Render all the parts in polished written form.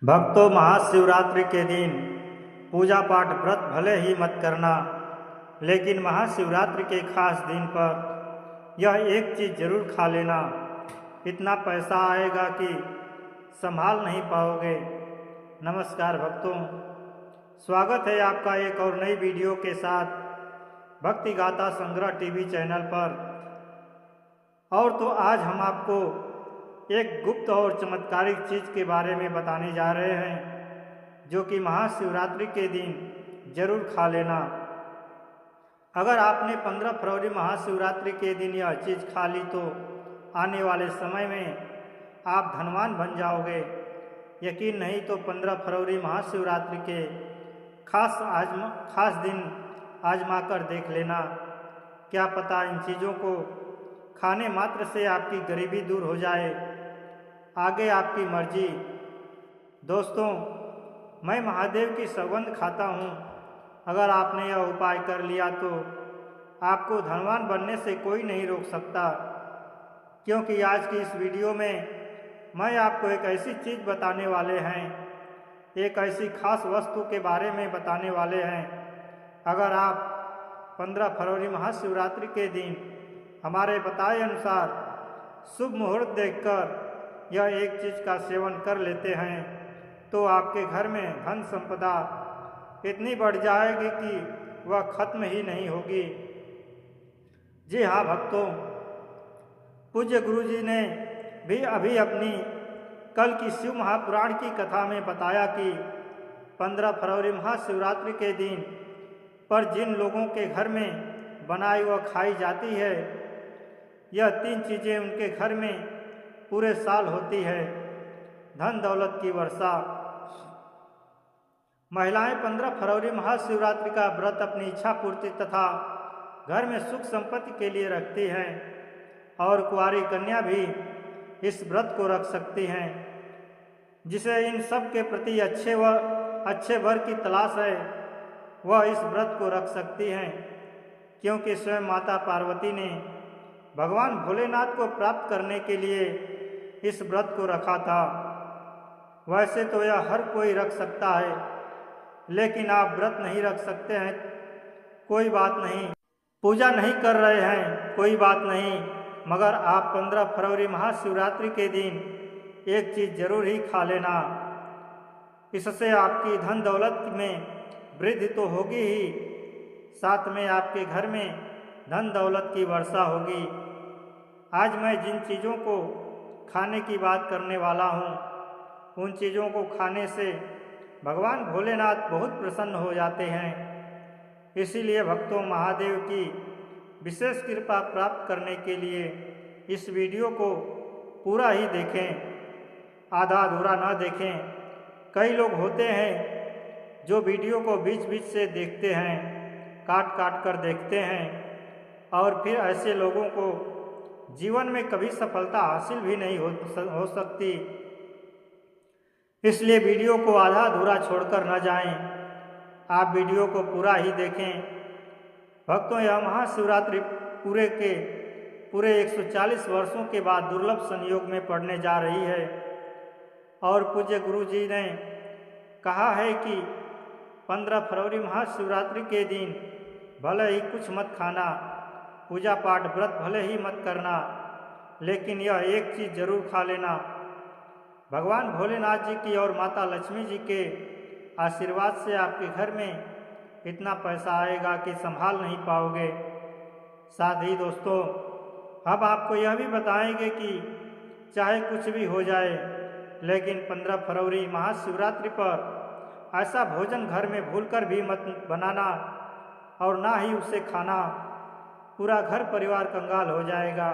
भक्तों, महाशिवरात्रि के दिन पूजा पाठ व्रत भले ही मत करना, लेकिन महाशिवरात्रि के खास दिन पर यह एक चीज़ ज़रूर खा लेना। इतना पैसा आएगा कि संभाल नहीं पाओगे। नमस्कार भक्तों, स्वागत है आपका एक और नई वीडियो के साथ भक्ति गाथा संग्रह टीवी चैनल पर। और तो आज हम आपको एक गुप्त और चमत्कारिक चीज़ के बारे में बताने जा रहे हैं, जो कि महाशिवरात्रि के दिन जरूर खा लेना। अगर आपने 15 फरवरी महाशिवरात्रि के दिन यह चीज़ खा ली तो आने वाले समय में आप धनवान बन जाओगे। यकीन नहीं तो 15 फरवरी महाशिवरात्रि के खास दिन आजमा कर देख लेना। क्या पता इन चीज़ों को खाने मात्र से आपकी गरीबी दूर हो जाए। आगे आपकी मर्जी। दोस्तों, मैं महादेव की सौगंध खाता हूँ, अगर आपने यह उपाय कर लिया तो आपको धनवान बनने से कोई नहीं रोक सकता। क्योंकि आज की इस वीडियो में मैं आपको एक ऐसी चीज़ बताने वाले हैं, एक ऐसी खास वस्तु के बारे में बताने वाले हैं। अगर आप 15 फरवरी महाशिवरात्रि के दिन हमारे बताए अनुसार शुभ मुहूर्त देखकर यह एक चीज़ का सेवन कर लेते हैं तो आपके घर में धन संपदा इतनी बढ़ जाएगी कि वह खत्म ही नहीं होगी। जी हाँ भक्तों, पूज्य गुरु जी ने भी अभी अपनी कल की शिव महापुराण की कथा में बताया कि 15 फरवरी महाशिवरात्रि के दिन पर जिन लोगों के घर में बनाई व खाई जाती है, यह 3 चीज़ें उनके घर में पूरे साल होती है। धन दौलत की वर्षा। महिलाएं 15 फरवरी महाशिवरात्रि का व्रत अपनी इच्छा पूर्ति तथा घर में सुख संपत्ति के लिए रखती हैं, और कुंवारी कन्या भी इस व्रत को रख सकती हैं। जिसे इन सब के प्रति अच्छे वर की तलाश है, वह इस व्रत को रख सकती हैं, क्योंकि स्वयं माता पार्वती ने भगवान भोलेनाथ को प्राप्त करने के लिए इस व्रत को रखा था। वैसे तो यह हर कोई रख सकता है, लेकिन आप व्रत नहीं रख सकते हैं, कोई बात नहीं। पूजा नहीं कर रहे हैं, कोई बात नहीं, मगर आप 15 फरवरी महाशिवरात्रि के दिन एक चीज़ जरूर ही खा लेना। इससे आपकी धन दौलत में वृद्धि तो होगी ही, साथ में आपके घर में धन दौलत की वर्षा होगी। आज मैं जिन चीज़ों को खाने की बात करने वाला हूँ, उन चीज़ों को खाने से भगवान भोलेनाथ बहुत प्रसन्न हो जाते हैं। इसीलिए भक्तों, महादेव की विशेष कृपा प्राप्त करने के लिए इस वीडियो को पूरा ही देखें, आधा अधूरा न देखें। कई लोग होते हैं जो वीडियो को बीच बीच से देखते हैं, काट काट कर देखते हैं, और फिर ऐसे लोगों को जीवन में कभी सफलता हासिल भी नहीं हो सकती। इसलिए वीडियो को आधा अधूरा छोड़कर न जाएं, आप वीडियो को पूरा ही देखें। भक्तों, यह महाशिवरात्रि पूरे 140 वर्षों के बाद दुर्लभ संयोग में पड़ने जा रही है, और पूज्य गुरु जी ने कहा है कि 15 फरवरी महाशिवरात्रि के दिन भले ही कुछ मत खाना, पूजा पाठ व्रत भले ही मत करना, लेकिन यह एक चीज़ जरूर खा लेना। भगवान भोलेनाथ जी की और माता लक्ष्मी जी के आशीर्वाद से आपके घर में इतना पैसा आएगा कि संभाल नहीं पाओगे। साथ ही दोस्तों, अब आपको यह भी बताएंगे कि चाहे कुछ भी हो जाए, लेकिन 15 फरवरी महाशिवरात्रि पर ऐसा भोजन घर में भूलकर भी मत बनाना, और ना ही उसे खाना, पूरा घर परिवार कंगाल हो जाएगा।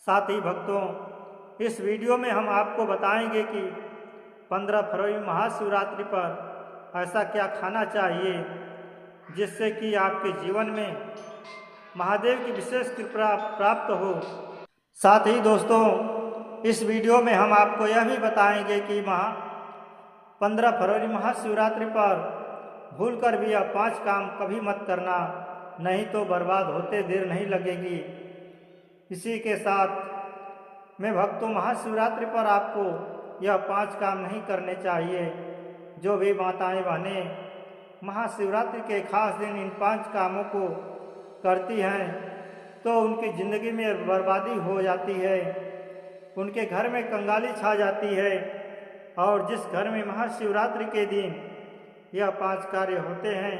साथ ही भक्तों, इस वीडियो में हम आपको बताएंगे कि 15 फरवरी महाशिवरात्रि पर ऐसा क्या खाना चाहिए जिससे कि आपके जीवन में महादेव की विशेष कृपा प्राप्त हो। साथ ही दोस्तों, इस वीडियो में हम आपको यह भी बताएंगे कि 15 फरवरी महाशिवरात्रि पर भूलकर भी यह 5 काम कभी मत करना, नहीं तो बर्बाद होते देर नहीं लगेगी। इसी के साथ मैं भक्तों, महाशिवरात्रि पर आपको यह 5 काम नहीं करने चाहिए। जो भी माताएं बहनें महाशिवरात्रि के खास दिन इन 5 कामों को करती हैं तो उनकी ज़िंदगी में बर्बादी हो जाती है, उनके घर में कंगाली छा जाती है। और जिस घर में महाशिवरात्रि के दिन यह 5 कार्य होते हैं,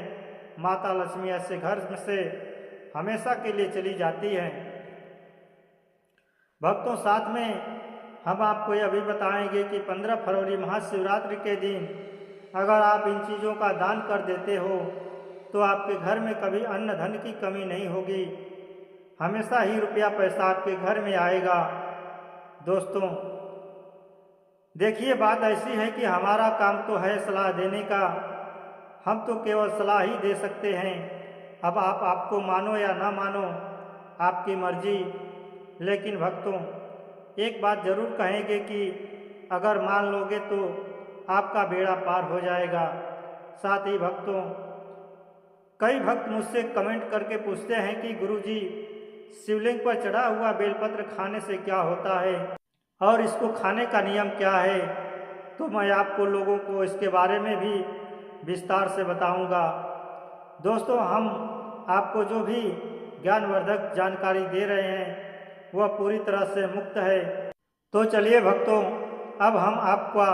माता लक्ष्मी ऐसे घर में से हमेशा के लिए चली जाती है। भक्तों, साथ में हम आपको यह भी बताएंगे कि 15 फरवरी महाशिवरात्रि के दिन अगर आप इन चीज़ों का दान कर देते हो तो आपके घर में कभी अन्न धन की कमी नहीं होगी, हमेशा ही रुपया पैसा आपके घर में आएगा। दोस्तों, देखिए, बात ऐसी है कि हमारा काम तो है सलाह देने का, हम तो केवल सलाह ही दे सकते हैं। अब आप आपको मानो या ना मानो, आपकी मर्जी। लेकिन भक्तों, एक बात जरूर कहेंगे कि अगर मान लोगे तो आपका बेड़ा पार हो जाएगा। साथ ही भक्तों, कई भक्त मुझसे कमेंट करके पूछते हैं कि गुरुजी, शिवलिंग पर चढ़ा हुआ बेलपत्र खाने से क्या होता है और इसको खाने का नियम क्या है। तो मैं आपको लोगों को इसके बारे में भी विस्तार से बताऊंगा। दोस्तों, हम आपको जो भी ज्ञानवर्धक जानकारी दे रहे हैं वह पूरी तरह से मुक्त है। तो चलिए भक्तों, अब हम आपका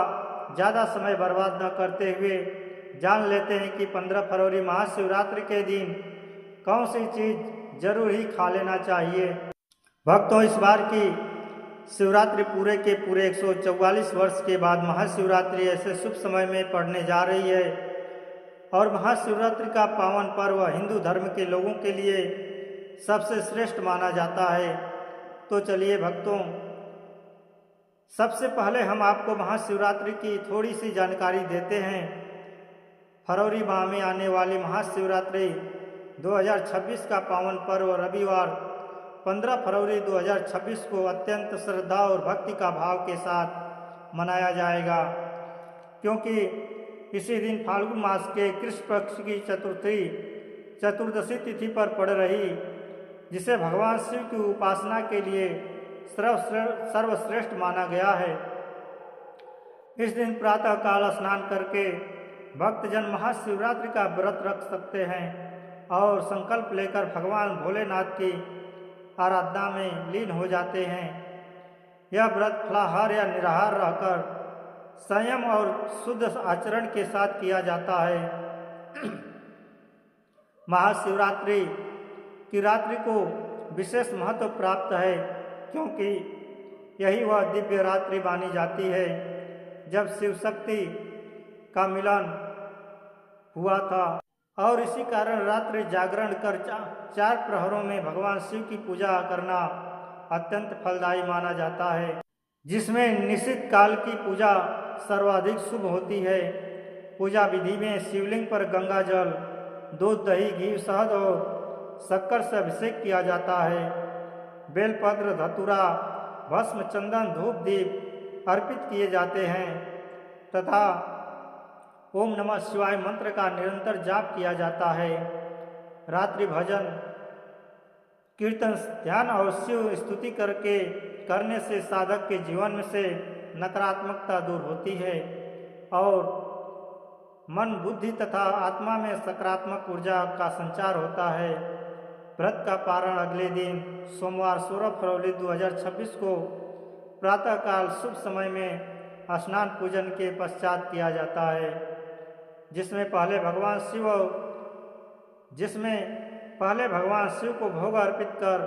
ज़्यादा समय बर्बाद न करते हुए जान लेते हैं कि 15 फरवरी महाशिवरात्रि के दिन कौन सी चीज़ जरूर ही खा लेना चाहिए। भक्तों, इस बार की शिवरात्रि पूरे के पूरे 144 वर्ष के बाद महाशिवरात्रि ऐसे शुभ समय में पड़ने जा रही है और महाशिवरात्रि का पावन पर्व हिंदू धर्म के लोगों के लिए सबसे श्रेष्ठ माना जाता है। तो चलिए भक्तों, सबसे पहले हम आपको महाशिवरात्रि की थोड़ी सी जानकारी देते हैं। फरवरी माह में आने वाली महाशिवरात्रि 2026 का पावन पर्व रविवार 15 फरवरी 2026 को अत्यंत श्रद्धा और भक्ति का भाव के साथ मनाया जाएगा, क्योंकि इसी दिन फाल्गुन मास के कृष्ण पक्ष की चतुर्दशी तिथि पर पड़ रही, जिसे भगवान शिव की उपासना के लिए सर्वश्रेष्ठ माना गया है। इस दिन प्रातः काल स्नान करके भक्तजन महाशिवरात्रि का व्रत रख सकते हैं और संकल्प लेकर भगवान भोलेनाथ की आराधना में लीन हो जाते हैं। यह व्रत फलाहार या निराहार रहकर संयम और शुद्ध आचरण के साथ किया जाता है। महाशिवरात्रि की रात्रि को विशेष महत्व प्राप्त है, क्योंकि यही वह दिव्य रात्रि मानी जाती है जब शिव शक्ति का मिलन हुआ था। और इसी कारण रात्रि जागरण कर 4 प्रहरों में भगवान शिव की पूजा करना अत्यंत फलदायी माना जाता है, जिसमें निश्चित काल की पूजा सर्वाधिक शुभ होती है। पूजा विधि में शिवलिंग पर गंगा जल, दूध, दही, घी, शहद और शक्कर से अभिषेक किया जाता है। बेलपत्र, धतूरा, भस्म, चंदन, धूप, दीप अर्पित किए जाते हैं तथा ओम नमः शिवाय मंत्र का निरंतर जाप किया जाता है। रात्रि भजन, कीर्तन, ध्यान और शिव स्तुति करने से साधक के जीवन में से नकारात्मकता दूर होती है और मन, बुद्धि तथा आत्मा में सकारात्मक ऊर्जा का संचार होता है। व्रत का पारण अगले दिन सोमवार 16 फरवरी 2026 को प्रातःकाल शुभ समय में स्नान पूजन के पश्चात किया जाता है, जिसमें पहले भगवान शिव को भोग अर्पित कर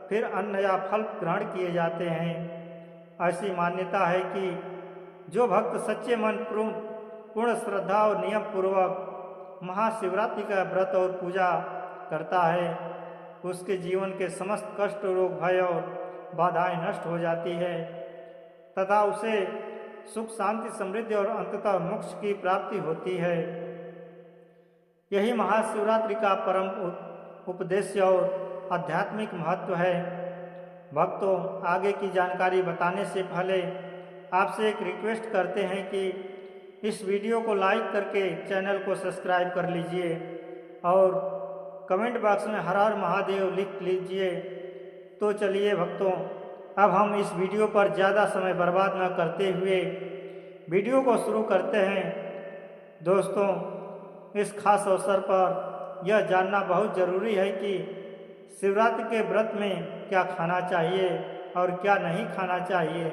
फिर अन्न या फल ग्रहण किए जाते हैं। ऐसी मान्यता है कि जो भक्त सच्चे मन पूर्ण श्रद्धा और नियम पूर्वक महाशिवरात्रि का व्रत और पूजा करता है, उसके जीवन के समस्त कष्ट, रोग, भय और बाधाएं नष्ट हो जाती है तथा उसे सुख, शांति, समृद्धि और अंततः मोक्ष की प्राप्ति होती है। यही महाशिवरात्रि का परम उपदेश और आध्यात्मिक महत्व है। भक्तों, आगे की जानकारी बताने से पहले आपसे एक रिक्वेस्ट करते हैं कि इस वीडियो को लाइक करके चैनल को सब्सक्राइब कर लीजिए और कमेंट बॉक्स में हर हर महादेव लिख लीजिए। तो चलिए भक्तों, अब हम इस वीडियो पर ज़्यादा समय बर्बाद न करते हुए वीडियो को शुरू करते हैं। दोस्तों, इस खास अवसर पर यह जानना बहुत ज़रूरी है कि शिवरात्रि के व्रत में क्या खाना चाहिए और क्या नहीं खाना चाहिए।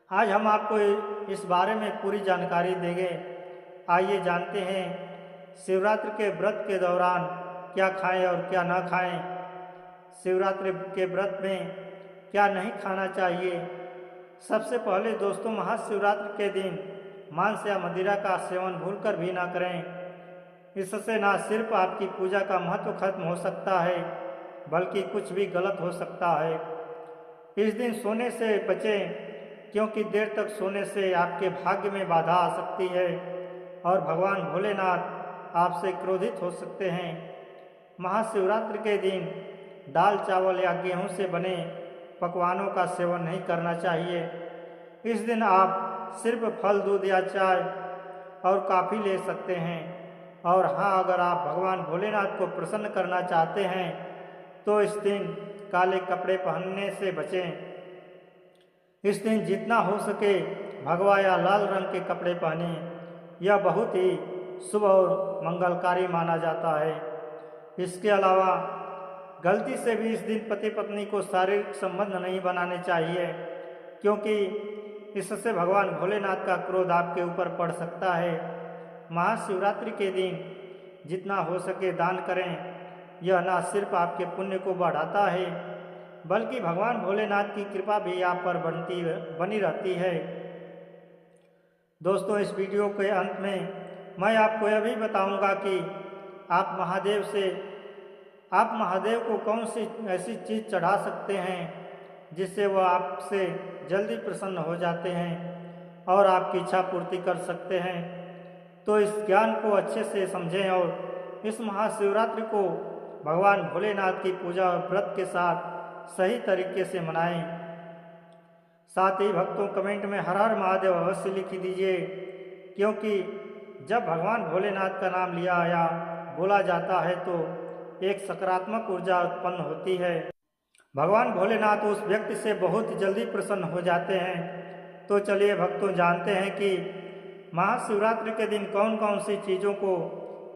आज हम आपको इस बारे में पूरी जानकारी देंगे। आइए जानते हैं शिवरात्रि के व्रत के दौरान क्या खाएं और क्या ना खाएं। शिवरात्रि के व्रत में क्या नहीं खाना चाहिए। सबसे पहले दोस्तों, महाशिवरात्रि के दिन मांस या मदिरा का सेवन भूलकर भी ना करें। इससे ना सिर्फ आपकी पूजा का महत्व खत्म हो सकता है, बल्कि कुछ भी गलत हो सकता है। इस दिन सोने से बचें, क्योंकि देर तक सोने से आपके भाग्य में बाधा आ सकती है और भगवान भोलेनाथ आपसे क्रोधित हो सकते हैं। महाशिवरात्रि के दिन दाल चावल या गेहूं से बने पकवानों का सेवन नहीं करना चाहिए। इस दिन आप सिर्फ फल, दूध या चाय और कॉफ़ी ले सकते हैं। और हाँ, अगर आप भगवान भोलेनाथ को प्रसन्न करना चाहते हैं तो इस दिन काले कपड़े पहनने से बचें। इस दिन जितना हो सके भगवा या लाल रंग के कपड़े पहने। यह बहुत ही शुभ और मंगलकारी माना जाता है। इसके अलावा गलती से भी इस दिन पति पत्नी को शारीरिक संबंध नहीं बनाने चाहिए, क्योंकि इससे भगवान भोलेनाथ का क्रोध आपके ऊपर पड़ सकता है। महाशिवरात्रि के दिन जितना हो सके दान करें। यह न सिर्फ आपके पुण्य को बढ़ाता है, बल्कि भगवान भोलेनाथ की कृपा भी आप पर बनी रहती है। दोस्तों, इस वीडियो के अंत में मैं आपको यह भी बताऊंगा कि आप महादेव को कौन सी ऐसी चीज़ चढ़ा सकते हैं जिससे वह आपसे जल्दी प्रसन्न हो जाते हैं और आपकी इच्छा पूर्ति कर सकते हैं। तो इस ज्ञान को अच्छे से समझें और इस महाशिवरात्रि को भगवान भोलेनाथ की पूजा और व्रत के साथ सही तरीके से मनाएं। साथ ही भक्तों, कमेंट में हर हर महादेव अवश्य लिख दीजिए, क्योंकि जब भगवान भोलेनाथ का नाम लिया या बोला जाता है तो एक सकारात्मक ऊर्जा उत्पन्न होती है। भगवान भोलेनाथ उस व्यक्ति से बहुत जल्दी प्रसन्न हो जाते हैं। तो चलिए भक्तों, जानते हैं कि महाशिवरात्रि के दिन कौन कौन सी चीज़ों को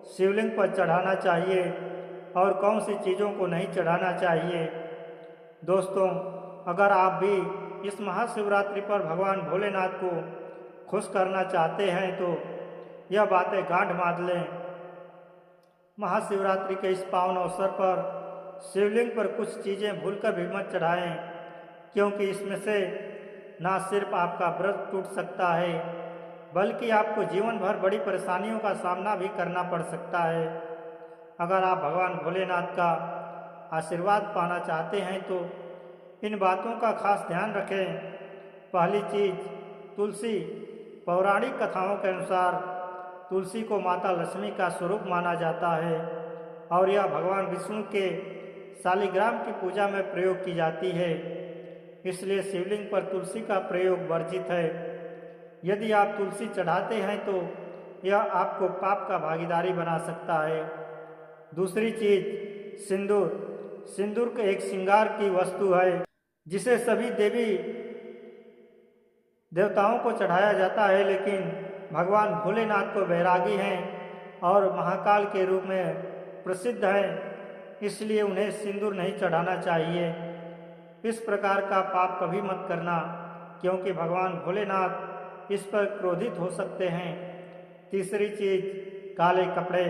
शिवलिंग पर चढ़ाना चाहिए और कौन सी चीज़ों को नहीं चढ़ाना चाहिए। दोस्तों, अगर आप भी इस महाशिवरात्रि पर भगवान भोलेनाथ को खुश करना चाहते हैं तो यह बातें गांठ बांध लें। महाशिवरात्रि के इस पावन अवसर पर शिवलिंग पर कुछ चीज़ें भूलकर भी मत चढ़ाएं, क्योंकि इसमें से ना सिर्फ आपका व्रत टूट सकता है, बल्कि आपको जीवन भर बड़ी परेशानियों का सामना भी करना पड़ सकता है। अगर आप भगवान भोलेनाथ का आशीर्वाद पाना चाहते हैं तो इन बातों का खास ध्यान रखें। पहली चीज़, तुलसी। पौराणिक कथाओं के अनुसार तुलसी को माता लक्ष्मी का स्वरूप माना जाता है और यह भगवान विष्णु के शालिग्राम की पूजा में प्रयोग की जाती है। इसलिए शिवलिंग पर तुलसी का प्रयोग वर्जित है। यदि आप तुलसी चढ़ाते हैं तो यह आपको पाप का भागीदारी बना सकता है। दूसरी चीज़, सिंदूर। सिंदूर एक श्रृंगार की वस्तु है जिसे सभी देवी देवताओं को चढ़ाया जाता है, लेकिन भगवान भोलेनाथ को वैरागी हैं और महाकाल के रूप में प्रसिद्ध हैं, इसलिए उन्हें सिंदूर नहीं चढ़ाना चाहिए। इस प्रकार का पाप कभी मत करना, क्योंकि भगवान भोलेनाथ इस पर क्रोधित हो सकते हैं। तीसरी चीज़, काले कपड़े।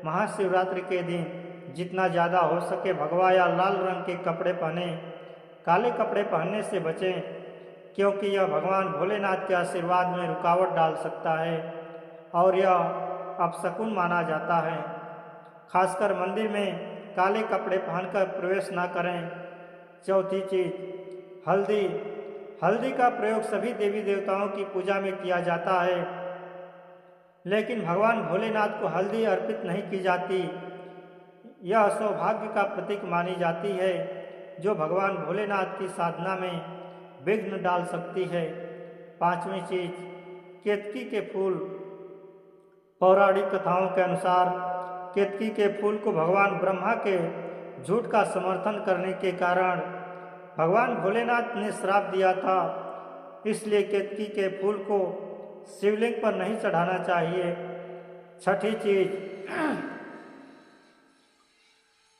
महाशिवरात्रि के दिन जितना ज़्यादा हो सके भगवा या लाल रंग के कपड़े पहने। काले कपड़े पहनने से बचें, क्योंकि यह भगवान भोलेनाथ के आशीर्वाद में रुकावट डाल सकता है और यह अपशकुन माना जाता है। खासकर मंदिर में काले कपड़े पहनकर प्रवेश न करें। चौथी चीज़, हल्दी। हल्दी का प्रयोग सभी देवी देवताओं की पूजा में किया जाता है, लेकिन भगवान भोलेनाथ को हल्दी अर्पित नहीं की जाती। यह सौभाग्य का प्रतीक मानी जाती है, जो भगवान भोलेनाथ की साधना में विघ्न डाल सकती है। पांचवी चीज़, केतकी के फूल। पौराणिक कथाओं के अनुसार केतकी के फूल को भगवान ब्रह्मा के झूठ का समर्थन करने के कारण भगवान भोलेनाथ ने श्राप दिया था। इसलिए केतकी के फूल को शिवलिंग पर नहीं चढ़ाना चाहिए। छठी चीज,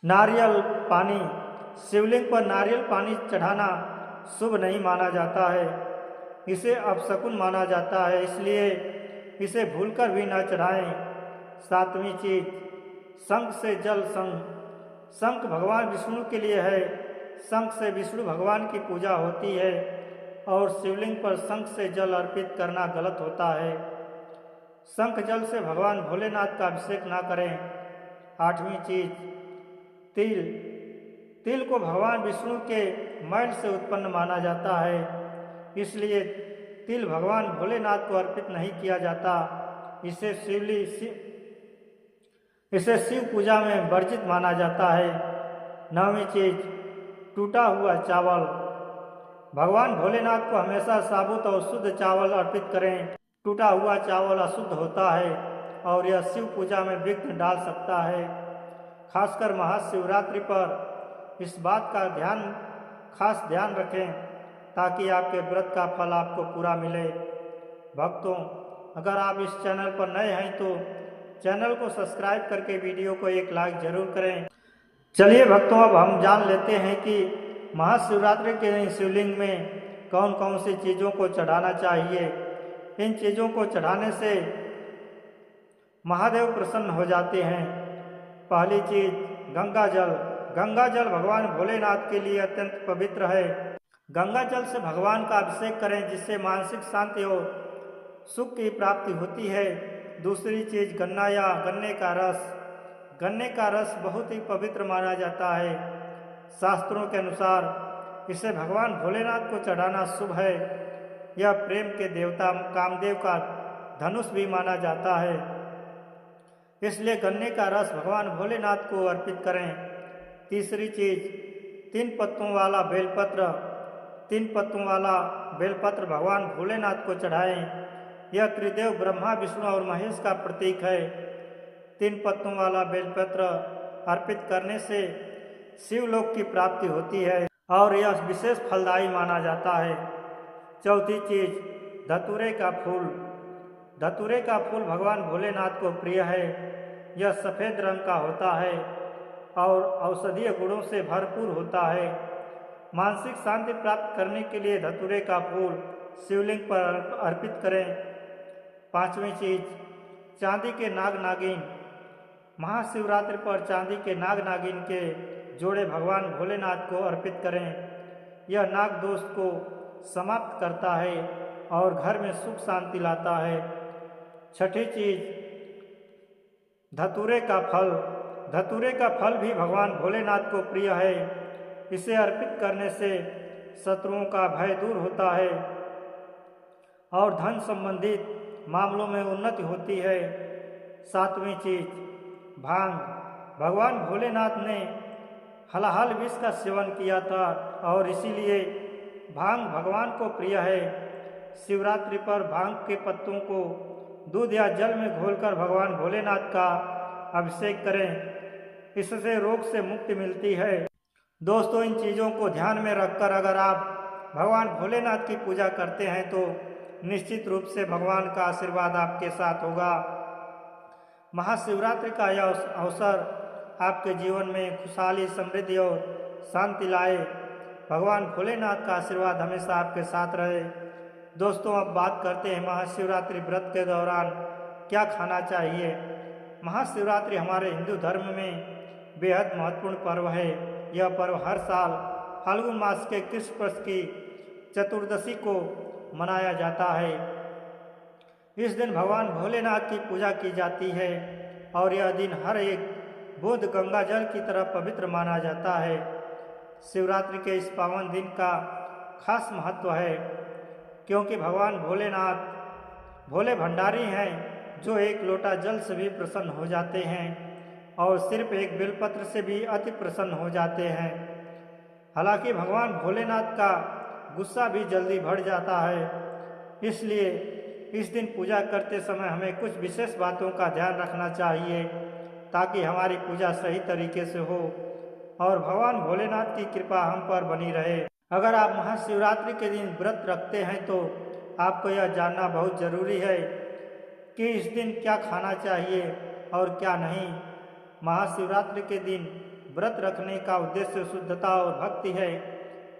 नारियल पानी। शिवलिंग पर नारियल पानी चढ़ाना शुभ नहीं माना जाता है, इसे अपशकुन माना जाता है, इसलिए इसे भूलकर भी न चढ़ाएं। सातवीं चीज, शंख से जल। शंख भगवान विष्णु के लिए है। शंख से विष्णु भगवान की पूजा होती है और शिवलिंग पर शंख से जल अर्पित करना गलत होता है। शंख जल से भगवान भोलेनाथ का अभिषेक ना करें। आठवीं चीज, तिल। तिल को भगवान विष्णु के मैल से उत्पन्न माना जाता है, इसलिए तिल भगवान भोलेनाथ को अर्पित नहीं किया जाता। इसे शिव पूजा में वर्जित माना जाता है। नौवीं चीज, टूटा हुआ चावल। भगवान भोलेनाथ को हमेशा साबुत और शुद्ध चावल अर्पित करें। टूटा हुआ चावल अशुद्ध होता है और यह शिव पूजा में विघ्न डाल सकता है। खासकर महाशिवरात्रि पर इस बात का खास ध्यान रखें ताकि आपके व्रत का फल आपको पूरा मिले। भक्तों, अगर आप इस चैनल पर नए हैं तो चैनल को सब्सक्राइब करके वीडियो को एक लाइक जरूर करें। चलिए भक्तों, अब हम जान लेते हैं कि महाशिवरात्रि के शिवलिंग में कौन कौन सी चीज़ों को चढ़ाना चाहिए। इन चीज़ों को चढ़ाने से महादेव प्रसन्न हो जाते हैं। पहली चीज, गंगा जल। गंगा जल भगवान भोलेनाथ के लिए अत्यंत पवित्र है। गंगा जल से भगवान का अभिषेक करें, जिससे मानसिक शांति और सुख की प्राप्ति होती है। दूसरी चीज, गन्ना या गन्ने का रस। गन्ने का रस बहुत ही पवित्र माना जाता है। शास्त्रों के अनुसार इसे भगवान भोलेनाथ को चढ़ाना शुभ है। यह प्रेम के देवता कामदेव का धनुष भी माना जाता है, इसलिए गन्ने का रस भगवान भोलेनाथ को अर्पित करें। तीसरी चीज, 3 पत्तों वाला बेलपत्र। 3 पत्तों वाला बेलपत्र भगवान भोलेनाथ को चढ़ाएं। यह त्रिदेव ब्रह्मा, विष्णु और महेश का प्रतीक है। 3 पत्तों वाला बेलपत्र अर्पित करने से शिवलोक की प्राप्ति होती है और यह विशेष फलदायी माना जाता है। चौथी चीज, धतूरे का फूल। धतूरे का फूल भगवान भोलेनाथ को प्रिय है। यह सफ़ेद रंग का होता है और औषधीय गुणों से भरपूर होता है। मानसिक शांति प्राप्त करने के लिए धतूरे का फूल शिवलिंग पर अर्पित करें। पांचवी चीज, चांदी के नाग नागिन। महाशिवरात्रि पर चांदी के नाग नागिन के जोड़े भगवान भोलेनाथ को अर्पित करें। यह नाग दोष को समाप्त करता है और घर में सुख शांति लाता है। छठी चीज, धतूरे का फल। धतूरे का फल भी भगवान भोलेनाथ को प्रिय है। इसे अर्पित करने से शत्रुओं का भय दूर होता है और धन संबंधित मामलों में उन्नति होती है। सातवीं चीज, भांग। भगवान भोलेनाथ ने हलाहल विष का सेवन किया था और इसीलिए भांग भगवान को प्रिय है। शिवरात्रि पर भांग के पत्तों को दूध या जल में घोलकर भगवान भोलेनाथ का अभिषेक करें, इससे रोग से मुक्ति मिलती है। दोस्तों, इन चीज़ों को ध्यान में रखकर अगर आप भगवान भोलेनाथ की पूजा करते हैं तो निश्चित रूप से भगवान का आशीर्वाद आपके साथ होगा। महाशिवरात्रि का यह अवसर आपके जीवन में खुशहाली, समृद्धि और शांति लाए। भगवान भोलेनाथ का आशीर्वाद हमेशा आपके साथ रहे। दोस्तों, अब बात करते हैं महाशिवरात्रि व्रत के दौरान क्या खाना चाहिए। महाशिवरात्रि हमारे हिंदू धर्म में बेहद महत्वपूर्ण पर्व है। यह पर्व हर साल फाल्गुन मास के कृष्ण पक्ष की चतुर्दशी को मनाया जाता है। इस दिन भगवान भोलेनाथ की पूजा की जाती है और यह दिन हर एक बूंद गंगा जल की तरह पवित्र माना जाता है। शिवरात्रि के इस पावन दिन का खास महत्व है क्योंकि भगवान भोलेनाथ भोले भंडारी हैं जो एक लोटा जल से भी प्रसन्न हो जाते हैं और सिर्फ एक बेलपत्र से भी अति प्रसन्न हो जाते हैं। हालांकि भगवान भोलेनाथ का गुस्सा भी जल्दी बढ़ जाता है, इसलिए इस दिन पूजा करते समय हमें कुछ विशेष बातों का ध्यान रखना चाहिए ताकि हमारी पूजा सही तरीके से हो और भगवान भोलेनाथ की कृपा हम पर बनी रहे। अगर आप महाशिवरात्रि के दिन व्रत रखते हैं तो आपको यह जानना बहुत ज़रूरी है कि इस दिन क्या खाना चाहिए और क्या नहीं। महाशिवरात्रि के दिन व्रत रखने का उद्देश्य शुद्धता और भक्ति है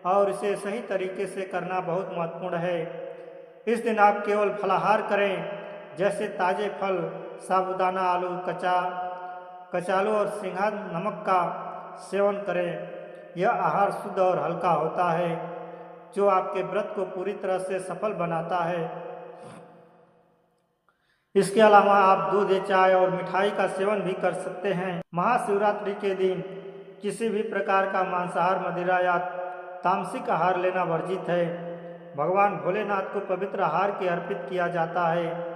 और इसे सही तरीके से करना बहुत महत्वपूर्ण है। इस दिन आप केवल फलाहार करें, जैसे ताज़े फल, साबूदाना, आलू, कचालू और सिंघा नमक का सेवन करें। यह आहार शुद्ध और हल्का होता है, जो आपके व्रत को पूरी तरह से सफल बनाता है। इसके अलावा आप दूध, चाय और मिठाई का सेवन भी कर सकते हैं। महाशिवरात्रि के दिन किसी भी प्रकार का मांसाहार, मदिरा या तामसिक आहार लेना वर्जित है। भगवान भोलेनाथ को पवित्र आहार के अर्पित किया जाता है।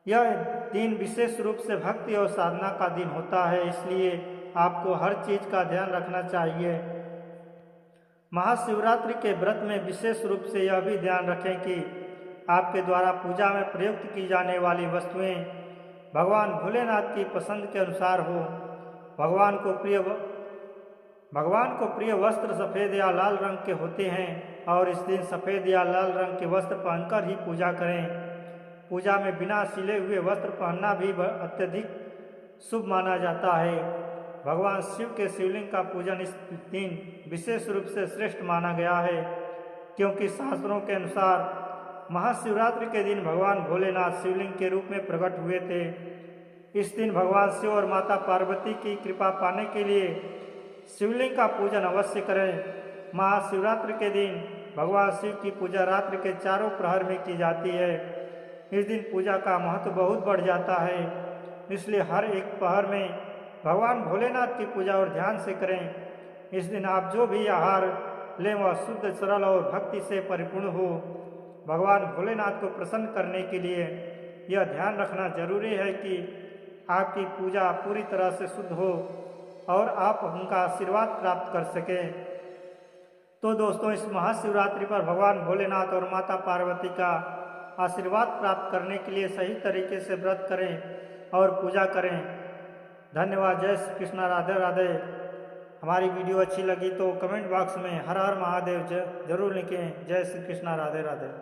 यह दिन विशेष रूप से भक्ति और साधना का दिन होता है, इसलिए आपको हर चीज का ध्यान रखना चाहिए। महाशिवरात्रि के व्रत में विशेष रूप से यह भी ध्यान रखें कि आपके द्वारा पूजा में प्रयुक्त की जाने वाली वस्तुएं भगवान भोलेनाथ की पसंद के अनुसार हो। भगवान को प्रिय वस्त्र सफ़ेद या लाल रंग के होते हैं और इस दिन सफ़ेद या लाल रंग के वस्त्र पहनकर ही पूजा करें। पूजा में बिना सिले हुए वस्त्र पहनना भी अत्यधिक शुभ माना जाता है। भगवान शिव के शिवलिंग का पूजन इस दिन विशेष रूप से श्रेष्ठ माना गया है, क्योंकि शास्त्रों के अनुसार महाशिवरात्रि के दिन भगवान भोलेनाथ शिवलिंग के रूप में प्रकट हुए थे। इस दिन भगवान शिव और माता पार्वती की कृपा पाने के लिए शिवलिंग का पूजन अवश्य करें। महाशिवरात्रि के दिन भगवान शिव की पूजा रात्रि के चारों प्रहर में की जाती है। इस दिन पूजा का महत्व बहुत बढ़ जाता है, इसलिए हर एक पहर में भगवान भोलेनाथ की पूजा और ध्यान से करें। इस दिन आप जो भी आहार लें वह शुद्ध, सरल और भक्ति से परिपूर्ण हो। भगवान भोलेनाथ को प्रसन्न करने के लिए यह ध्यान रखना जरूरी है कि आपकी पूजा पूरी तरह से शुद्ध हो और आप उनका आशीर्वाद प्राप्त कर सकें। तो दोस्तों, इस महाशिवरात्रि पर भगवान भोलेनाथ और माता पार्वती का आशीर्वाद प्राप्त करने के लिए सही तरीके से व्रत करें और पूजा करें। धन्यवाद। जय श्री कृष्णा। राधे राधे। हमारी वीडियो अच्छी लगी तो कमेंट बॉक्स में हर हर महादेव जरूर लिखें। जय श्री कृष्णा। राधे राधे।